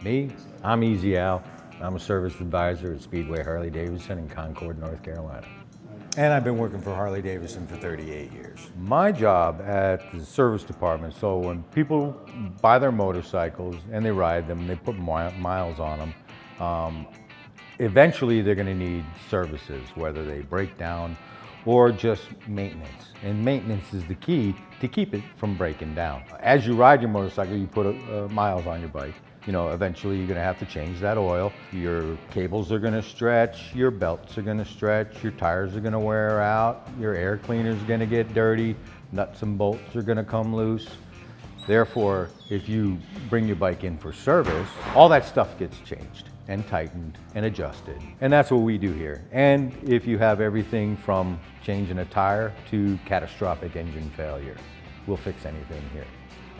Me, I'm Easy Al. I'm a service advisor at Speedway Harley-Davidson in Concord, North Carolina. And I've been working for Harley-Davidson for 38 years. My job at the service department, so when people buy their motorcycles and they ride them, they put miles on them, eventually they're going to need services, whether they break down or just maintenance. And maintenance is the key to keep it from breaking down. As you ride your motorcycle, you put miles on your bike. You know, eventually you're going to have to change that oil. Your cables are going to stretch, your belts are going to stretch, your tires are going to wear out, your air cleaner is going to get dirty, nuts and bolts are going to come loose. Therefore, if you bring your bike in for service, all that stuff gets changed and tightened and adjusted. And that's what we do here. And if you have everything from changing a tire to catastrophic engine failure, we'll fix anything here,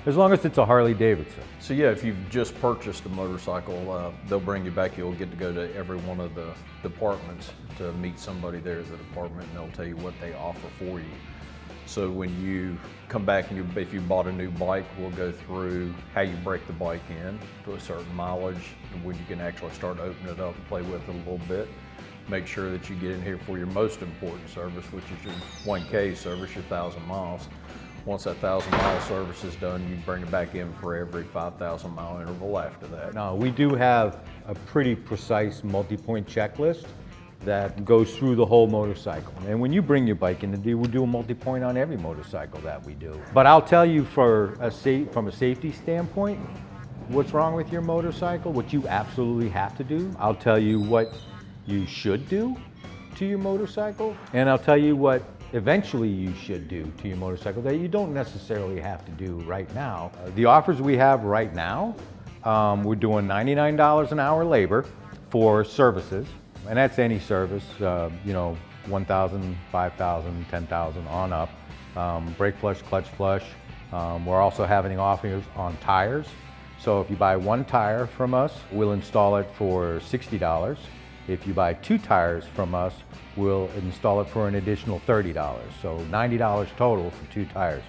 as long as it's a Harley-Davidson. So yeah, if you've just purchased a motorcycle, they'll bring you back. You'll get to go to every one of the departments to meet somebody there at the department, and they'll tell you what they offer for you. So when you come back and if you bought a new bike, we'll go through how you break the bike in to a certain mileage, and when you can actually start opening it up and play with it a little bit. Make sure that you get in here for your most important service, which is your 1K service, your 1,000 miles. Once that 1,000-mile service is done, you bring it back in for every 5,000-mile interval after that. Now, we do have a pretty precise multi-point checklist that goes through the whole motorcycle. And when you bring your bike in to do, we do a multi-point on every motorcycle that we do. But I'll tell you from a safety standpoint, what's wrong with your motorcycle, what you absolutely have to do. I'll tell you what you should do to your motorcycle, and I'll tell you what eventually you should do to your motorcycle that you don't necessarily have to do right now. The offers we have right now, we're doing $99 an hour labor for services, and that's any service, you know, 1,000, 5,000, 10,000 on up. Brake flush, clutch flush. We're also having offers on tires. So if you buy one tire from us, we'll install it for $60. If you buy 2 tires from us, we'll install it for an additional $30. So $90 total for 2 tires.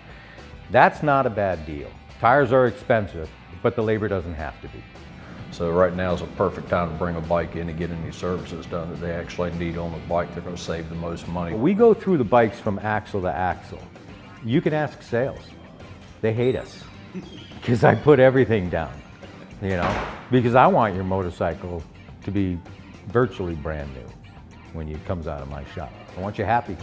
That's not a bad deal. Tires are expensive, but the labor doesn't have to be. So right now is a perfect time to bring a bike in and get any services done that they actually need on the bike. They're going to save the most money. We go through the bikes from axle to axle. You can ask sales. They hate us because I put everything down, you know, because I want your motorcycle to be virtually brand new when it comes out of my shop. I want you happy.